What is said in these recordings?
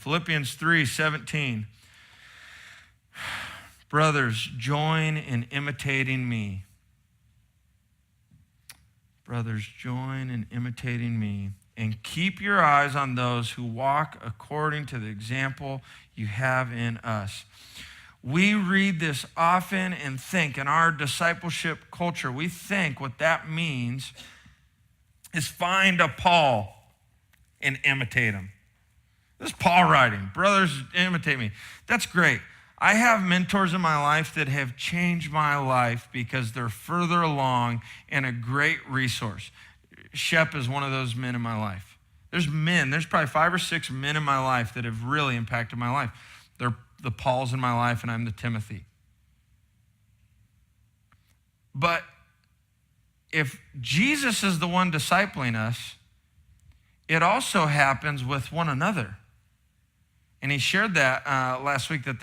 Philippians 3:17. Brothers, join in imitating me. Brothers, join in imitating me, and keep your eyes on those who walk according to the example you have in us. We read this often and think in our discipleship culture, we think what that means is find a Paul and imitate him. This is Paul writing, brothers, imitate me. That's great. I have mentors in my life that have changed my life because they're further along and a great resource. Shep is one of those men in my life. There's probably 5 or 6 men in my life that have really impacted my life. They're the Pauls in my life, and I'm the Timothy. But if Jesus is the one discipling us, it also happens with one another. And he shared that last week, that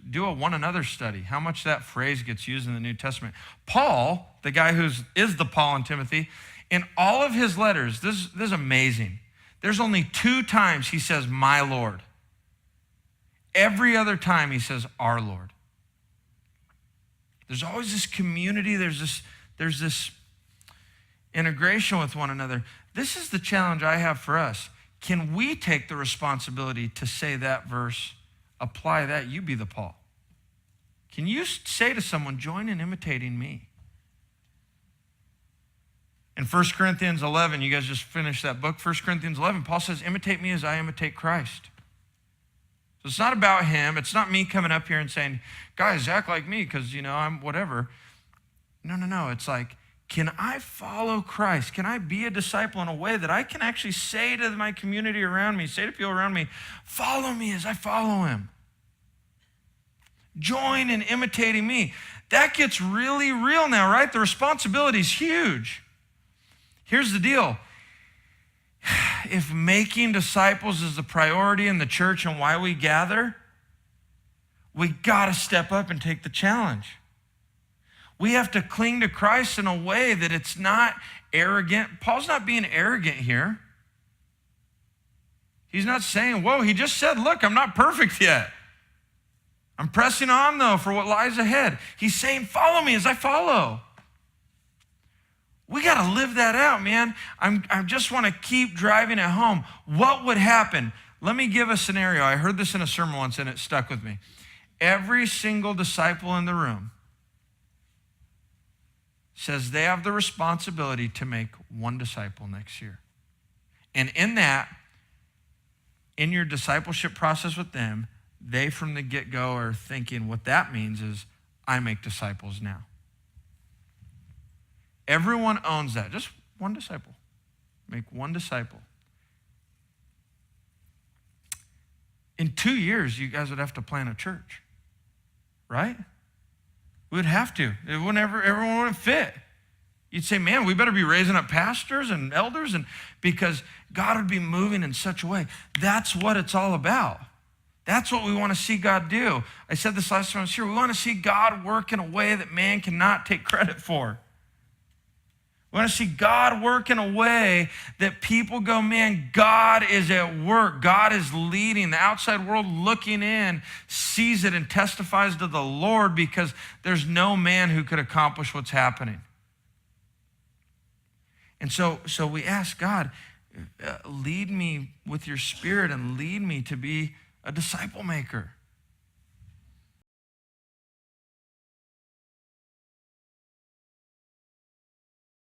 do a one another study, how much that phrase gets used in the New Testament. Paul, the guy is the Paul and Timothy, in all of his letters, this is amazing. There's only 2 times he says, my Lord. Every other time he says, our Lord. There's always this community, there's this integration with one another. This is the challenge I have for us. Can we take the responsibility to say that verse, apply that, you be the Paul? Can you say to someone, join in imitating me? In 1 Corinthians 11, you guys just finished that book, 1 Corinthians 11, Paul says, imitate me as I imitate Christ. So it's not about him. It's not me coming up here and saying, guys, act like me because, I'm whatever. No. It's like, can I follow Christ? Can I be a disciple in a way that I can actually say to my community around me, say to people around me, follow me as I follow him? Join in imitating me. That gets really real now, right? The responsibility is huge. Here's the deal. If making disciples is the priority in the church and why we gather, we got to step up and take the challenge. We have to cling to Christ in a way that it's not arrogant. Paul's not being arrogant here. He's not saying, whoa, he just said, look, I'm not perfect yet. I'm pressing on, though, for what lies ahead. He's saying, follow me as I follow. We got to live that out, man. I just want to keep driving it home. What would happen? Let me give a scenario. I heard this in a sermon once, and it stuck with me. Every single disciple in the room says they have the responsibility to make one disciple next year. And in your discipleship process with them, they from the get-go are thinking what that means is I make disciples now. Everyone owns that. Just one disciple. Make one disciple. In 2 years, you guys would have to plant a church, right? We would have to. Everyone wouldn't fit. You'd say, man, we better be raising up pastors and elders, and because God would be moving in such a way. That's what it's all about. That's what we want to see God do. I said this last time I was here. We want to see God work in a way that man cannot take credit for. We want to see God work in a way that people go, man, God is at work. God is leading. The outside world looking in sees it and testifies to the Lord because there's no man who could accomplish what's happening. And so we ask God, lead me with your spirit and lead me to be a disciple maker.